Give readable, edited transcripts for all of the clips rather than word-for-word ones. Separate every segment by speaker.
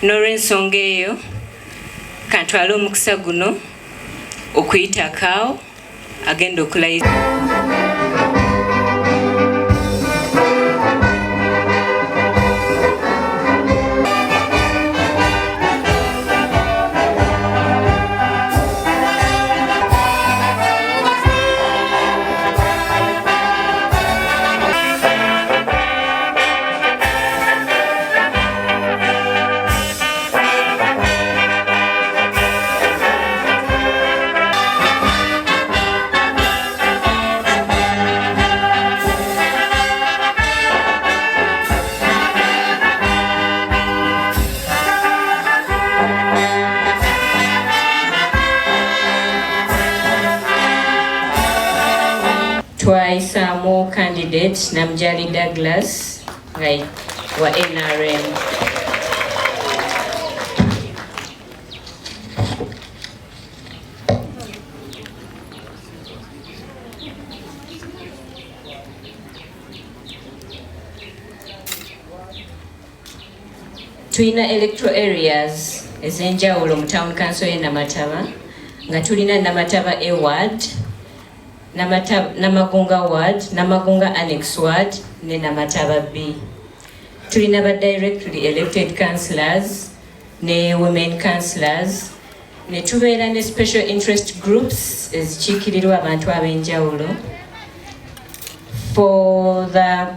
Speaker 1: N'olw'ensonga eyo kantwale omukisa guno okuyita kaawo agenda okulayiza twayisaamu candidate Namjali Douglas wa NRM. Tulina electoral areas ez'enjawulo mu town council y'e Namataba nga tulina Namataba A ward, Namagunga ward, Namagunga annex ward ne Namataba B. Tulina ba directly elected councillors ne women councillors ne tubeera ne special interest groups ezikiikirirwa abantu ab'enjawulo. For the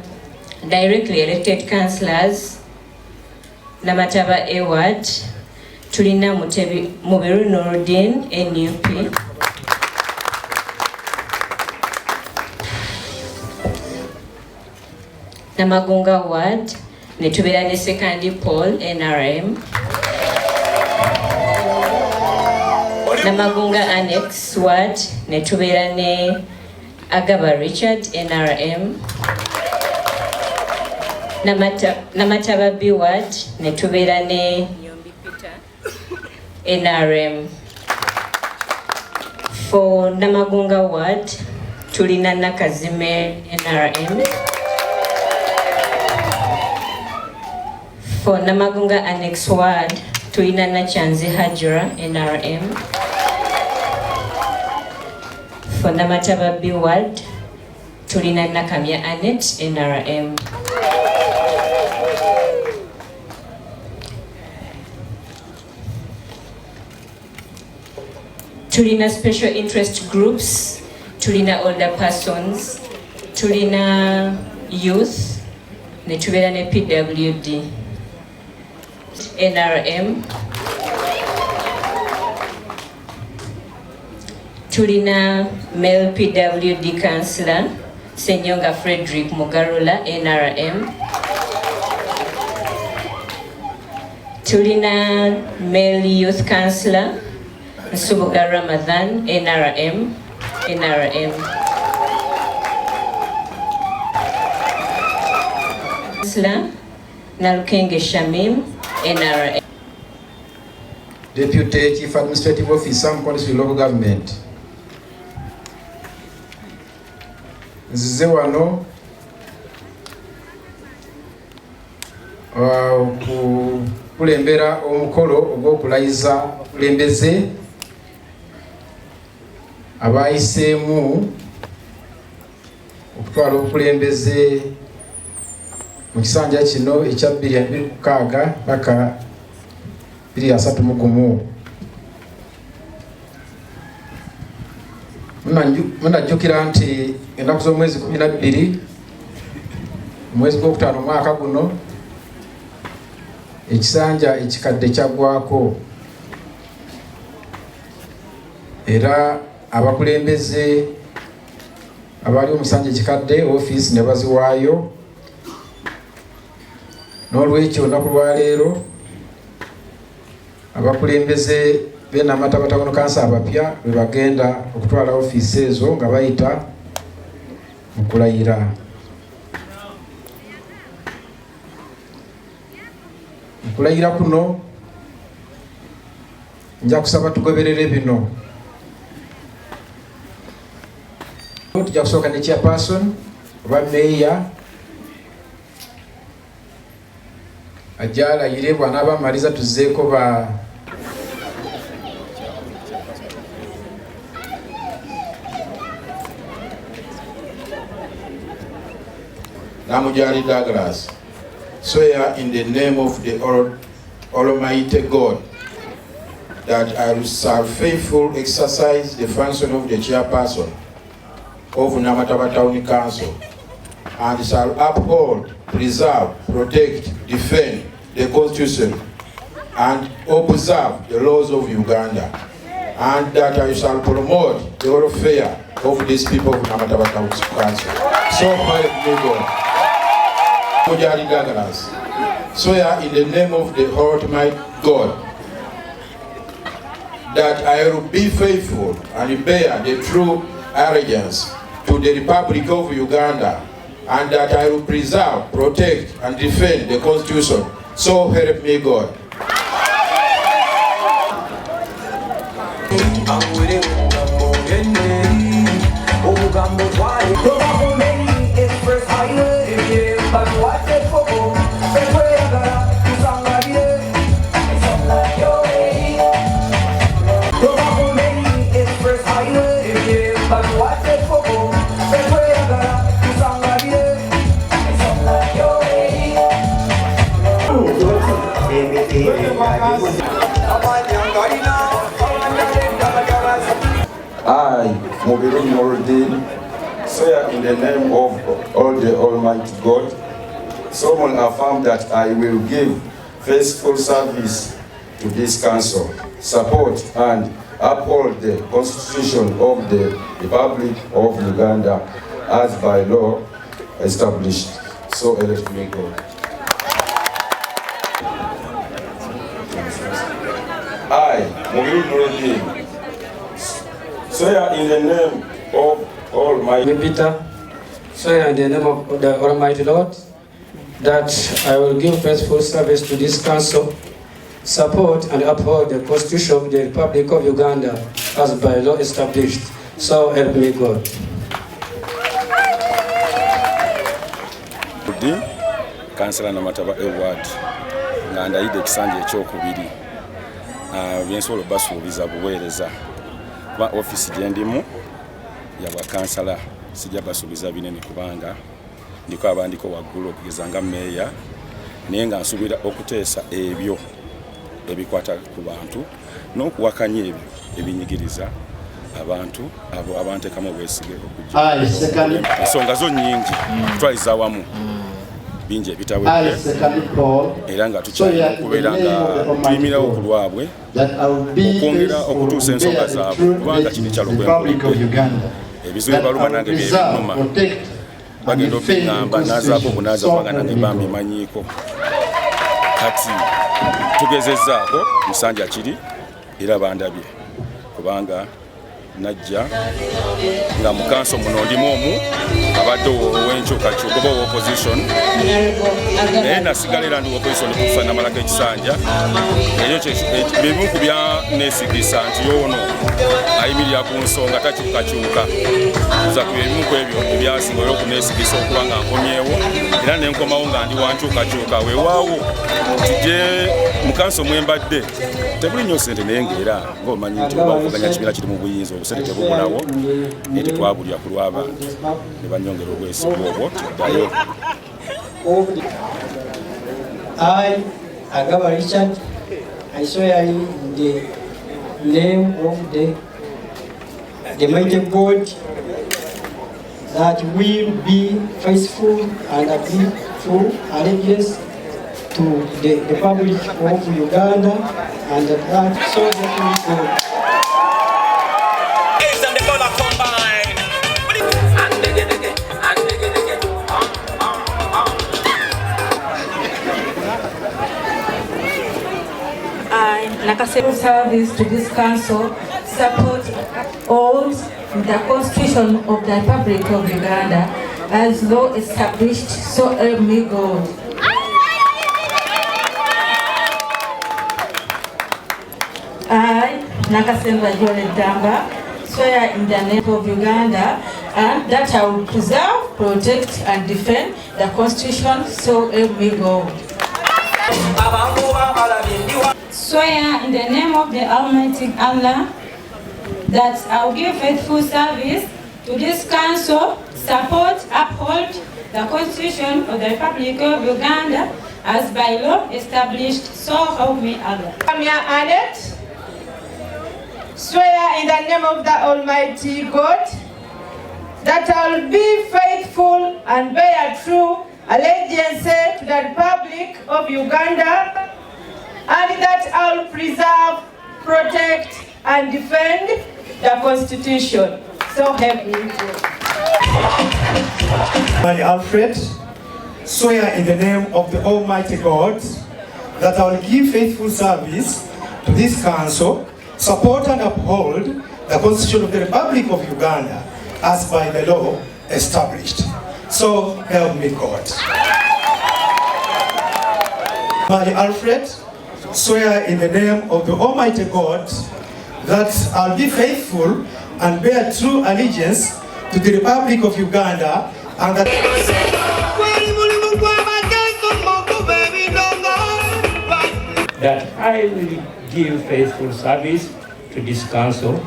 Speaker 1: directly elected councillors Namataba A ward tulina Mubiru Nuruddin NUP, Namagunga ward ne tubeera ne secondary poll NRM, Namagunga annex ward ne tubeera ne Agaba Richard NRM, Namataba B ward ne tubeera ne NRM. For Namagunga ward tulina Nakazime NRM. For Namagunga annex ward tulina Nachanzi Hajra NRM. For Namataba B ward tulina Nakamya Annette NRM. Tulina special interest groups, tulina older persons, tulina youth, ne tubeera ne PWD NRM. Tulina male PWD councillor Senyonga Frederick Mugarula NRM. Tulina male youth councillor Subuga Ramadan NRM. Councillor Nalukenge Shamim NRM.
Speaker 2: Deputy Chief Administrative Officer Mkonisi Local Government. Nzize wano kulembera omukolo ogw'okulayiza kulembeze abayiseemu okutwala obukulembeze mu kisanja kino ekya 2026 paka 2031. Munajjukira nti ennaku z'omwezi 12 omwezi gw'okutaano omwaka guno ekisanja ekikadde kyaggwako era abakulembeze abali omusanja ekikadde ofiisi ne baziwaayo. N'olwekyo olunaku lwa leero abakulembeze b'e Namataba Town Council abapya bwe bagenda okutwala ofiisi ezo nga bayita mu kulayira. Okulayira kuno nja kusaba tugoberere bino. Tujja kusooka ne chairperson oba meeya ajalayire bw'anaaba amaliza tuzzeeko ba
Speaker 3: Namujali Douglas, swear in the name of the Almighty God that I shall faithfully exercise the function of the chairperson of Namataba Town Council and shall uphold, preserve, protect, defend the Constitution and observe the laws of Uganda, and that I shall promote the welfare of these people of Namataba Town Council. So help me God. Mujali Douglas, swear in the name of the Almighty God that I will be faithful and bear the true allegiance to the Republic of Uganda, and that I will preserve, protect, and defend the Constitution. So help me God.
Speaker 4: I, Mubiru Nuruddin, swear in the name of all the Almighty God, solemnly affirm that I will give faithful service to this council, support and uphold the Constitution of the Republic of Uganda as by law established. So help me God. I, Mubiru Nuruddin, swear in the name of Almighty
Speaker 5: Peter, swear in the name of the Almighty Lord that I will give faithful service to this council, support and uphold the Constitution of the Republic of Uganda as by law established. So help me God.
Speaker 6: Kansala Namataba Award nga ndayidde ekisanja ekyokubiri byensobola Basuubiza buweereza kuba office gye ndimu ya Bakansala sijja Basuubiza binene kubanga ndiko abandiko waggulu okugeza nga meeya naye nga nsuubira okuteesa ebyo ebikwata ku bantu n'okuwakanya ebyo ebinyigiriza abantu abo abanteekamu obwesige okujja ensonga zo nnyingi kutwaliza awamu bingi ebitawedde era nga tukyalina okubeera nga tuyimirawo ku lwabwe okwongera okutuusa ensonga zaabwe kubanga kino ekyalo kwempulidde ebizibu baluma nange byebinuma bagenda obiŋŋamba nazaako obunaaza kubanga nange bambimanyiiko kati tugezezzaako musanja kiri era bandabye kubanga najja nga mu kanso muno ndimu omu abadde ow'enkyukakyuka oba opposition naye nasigala era ndi opposition kutuusa namalako ekisanja ekyo bimu ku byaneesigisa nti yoono ayimirira ku nsonga takyukakyuka za ku ebimu ku ebyo ebyasinga era okuneesigisa okuba nga nkomyewo era nenkomawo nga ndi wankyukakyuka weewaawo tujje mu kanso mwembadde tebuli nnyo sente naye ngaera ng'omanyi nti oba okuganya kibiina kiri mu buyinza obusente tebubulawo naye tetwabulya ku lw'abantu ne banyongera obwesigwa obwo tuddayo.
Speaker 5: I, Agaba Richard, I swear in the name of the mighty God that we will be faithful and agree full allegiance to the Republic of Uganda and that so that we go.
Speaker 7: Nakasema service to this council, support all the Constitution of the Republic of Uganda as law established, so help me God. I, Nakasemba Jole Damba, swear in the name of Uganda and that I will preserve, protect and defend the Constitution, so help me God. Swear in the name of the Almighty Allah that I will give faithful service to this council, support, uphold the Constitution of the Republic of Uganda as by law established, so help me Allah.
Speaker 8: Annette, swear in the name of the Almighty God that I will be faithful and bear true allegiance to the Republic of Uganda, and that I will preserve, protect, and defend the Constitution. So help me God.
Speaker 9: I, Alfred, swear in the name of the Almighty God that I will give faithful service to this council, support and uphold the Constitution of the Republic of Uganda as by the law established. So help me God. I, Alfred, swear in the name of the Almighty God that I'll be faithful and bear true allegiance to the Republic of Uganda and that
Speaker 10: I will give faithful service to this council,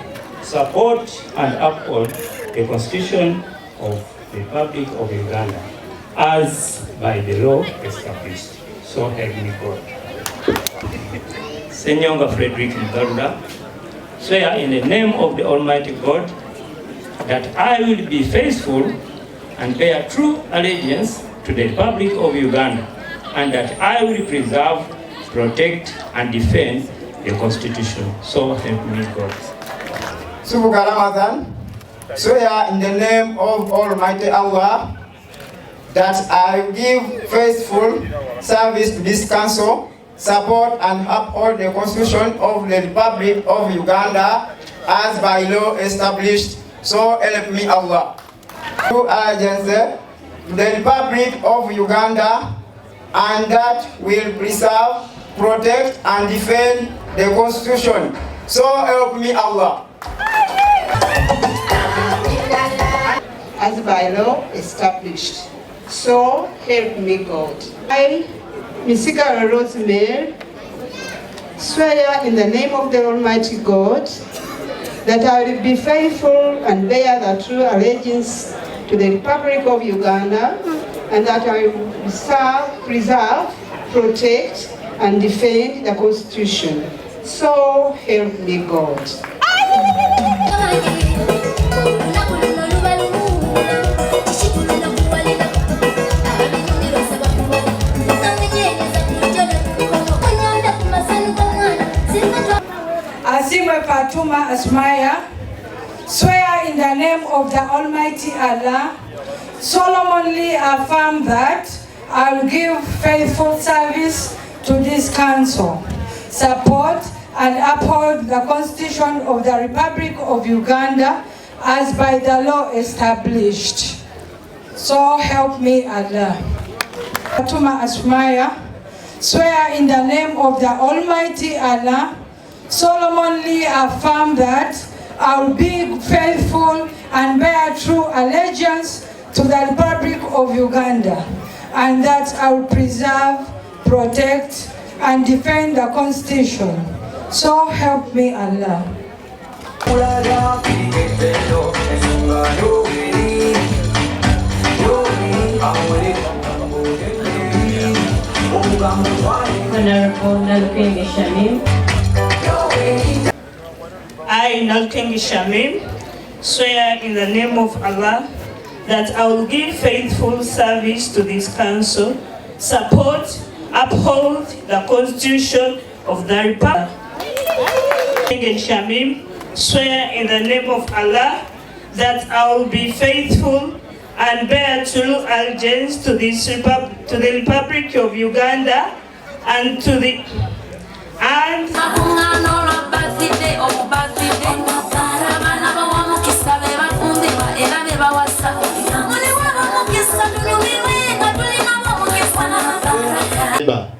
Speaker 10: support and uphold the Constitution of the Republic of Uganda as by the law established. So help me God. Senyonga Frederick Mugaruda, swear in the name of the Almighty God that I will be faithful and bear true allegiance to the Republic of Uganda and that I will preserve, protect and defend the Constitution. So help me God.
Speaker 8: Subuga Ramadan, swear in the name of Almighty Allah that I will give faithful service to this council, support and uphold the Constitution of the Republic of Uganda as by law established. So help me Allah. To allegiance to the Republic of Uganda and that will preserve, protect and defend the Constitution. So help me Allah. As by law established. So help me God. I, Misigaro Rosemary, swear in the name of the Almighty God that I will be faithful and bear the true allegiance to the Republic of Uganda and that I will preserve, protect and defend the Constitution. So help me God.
Speaker 7: Azimwe Fatuma Asmaya, swear in the name of the Almighty Allah, solemnly affirm that I will give faithful service to this council, support and uphold the Constitution of the Republic of Uganda as by the law established. So help me Allah. Fatuma Asmaya, swear in the name of the Almighty Allah, solemnly affirm that I will be faithful and bear true allegiance to the Republic of Uganda and that I will preserve, protect and defend the Constitution. So help me Allah.
Speaker 1: Honorable Nalkengi Shamim.
Speaker 11: I, Nalkengi Shamim, swear in the name of Allah that I will give faithful service to this council, support, uphold the Constitution of the Republic. Nalkengi Shamim, swear in the name of Allah that I will be faithful and bear true allegiance to the Republic of Uganda and to the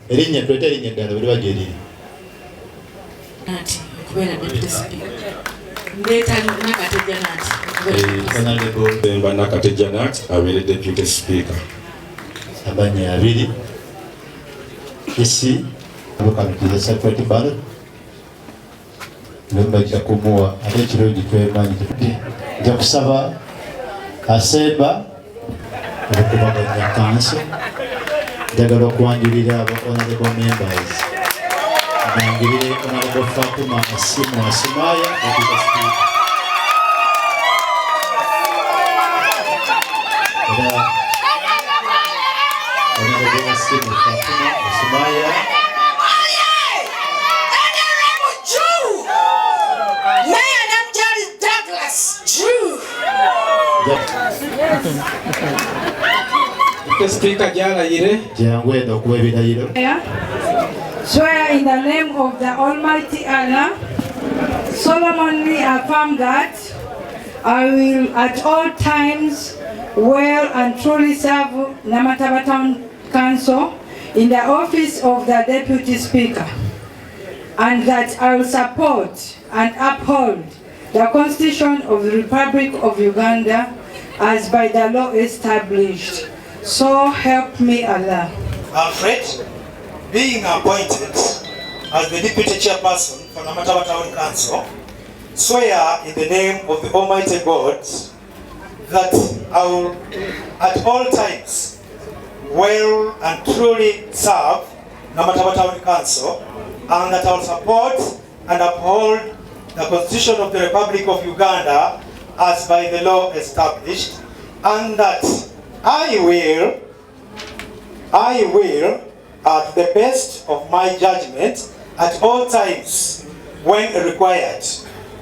Speaker 12: Erinnya twete erinnya ddala bwe liba gye liri.
Speaker 13: Nati okubeera deputy speaker. Ndeetali Nakatejja Nati.
Speaker 6: Demba Nakatejja Nati abeere deputy speaker.
Speaker 12: Amannya abiri. isi abakanukiriza separate ballot nembajja kumuwa ate ekirungi twemanyi nja kusaba Asemba okubaganya kanso njagala okwanjulira aba honorable members nangirire honorable Fatuma Asimu Asimaya deputy speaker honorable Asimu Fatuma Asimaya
Speaker 2: Speaker Ebirayiro.
Speaker 7: Swear in the name of the Almighty Allah, solemnly affirm that I will at all times well and truly serve Namataba Town Council in the office of the Deputy Speaker, and that I will support and uphold the Constitution of the Republic of Uganda as by the law established. So help me Allah.
Speaker 9: Alfred, being appointed as the Deputy Chairperson for Namataba Town Council, swear in the name of the Almighty God that I will at all times well and truly serve Namataba Town Council, and that I will support and uphold the Constitution of the Republic of Uganda as by the law established, and that I will, at the best of my judgment, at all times, when required,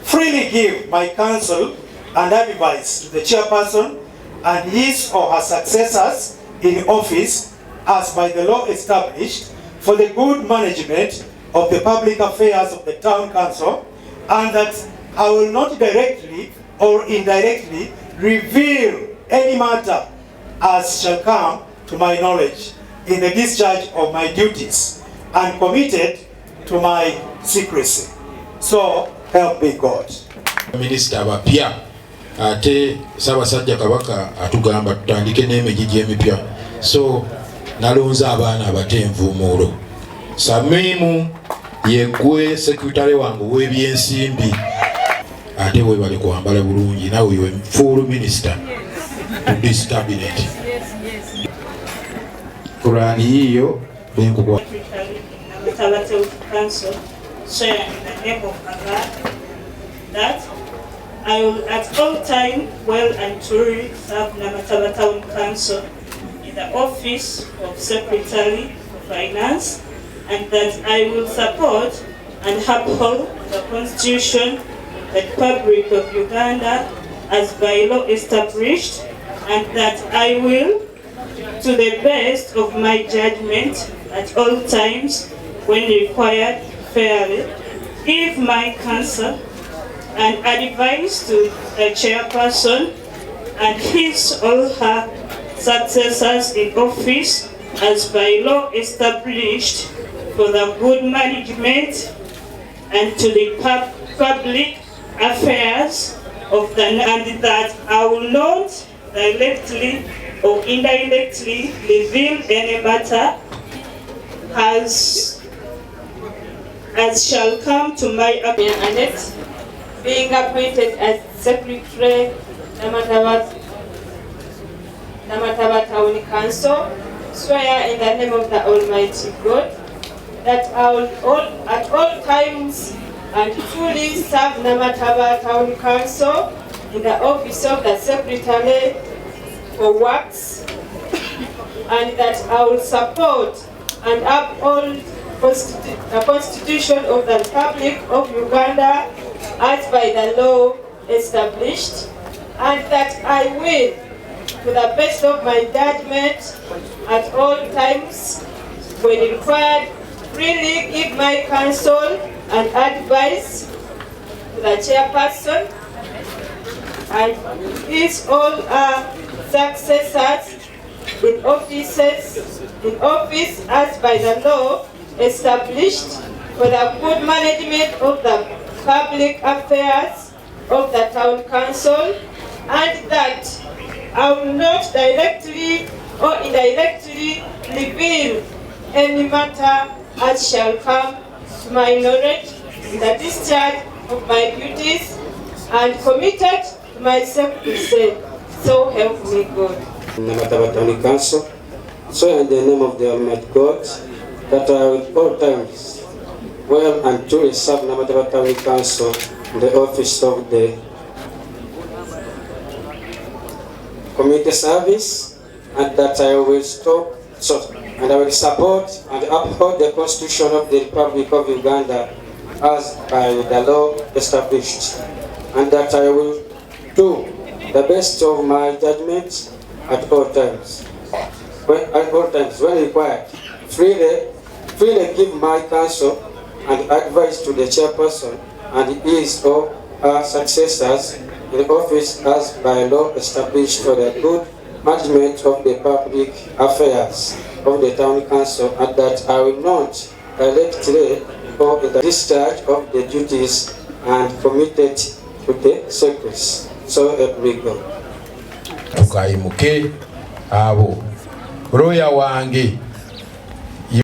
Speaker 9: freely give my counsel and advice to the chairperson and his or her successors in office as by the law established for the good management of the public affairs of the town council, and that I will not directly or indirectly reveal any matter as shall come to my knowledge in the discharge of my duties and committed to my secrecy. So help me God.
Speaker 3: Minister abapya ate Ssaabasajja Kabaka atugamba tutandike n'emijiji emipya, so nalonza abaana abatenvuumuulo. Samimu yegwe sekretary wange w'ebyensimbi, ate weebale kwambala bulungi, nawe iwe full minister to this cabinet. Kurani hiyo benkugwa
Speaker 11: Namataba Town Council, swear in the name of Allah that I will at all time well and truly serve Namataba Town Council in the office of Secretary of Finance, and that I will support and uphold the Constitution of the Republic of Uganda as by law established, and that I will, to the best of my judgment at all times when required, fairly give my counsel and advice to the chairperson and his or her successors in office as by law established for the good management and to the public affairs of the, and that I will not directly or indirectly reveal any matter as shall come to my Annette, being appointed as Secretary Namataba Town Council, swear in the name of the Almighty God that I will at all times and fully serve Namataba Town Council in the office of the Secretary for Works, and that I will support and uphold the Constitution of the Republic of Uganda as by the law established, and that I will, to the best of my judgment, at all times, when required, freely give my counsel and advice to the chairperson and his all successors in office as by the law established for the good management of the public affairs of the town council, and that I will not directly or indirectly reveal
Speaker 14: any matter as shall come to my knowledge in the discharge of my duties and committed to myself to say, so help me God.
Speaker 15: Namataba Town Council, so in the name of the Almighty God, that I will all times well and truly serve Namataba Town Council in the office of the community service, and that I will I will support and uphold the Constitution of the Republic of Uganda as by the law established, and that I will do the best of my judgment at all times. When required, freely give my counsel and advice to the chairperson and his or her successors in office as by law established for the good management of the public affairs of the town council, and that I will not directly or in the discharge of the duties and committed to the service. So help me God.
Speaker 3: Tukaimuke abo roya wange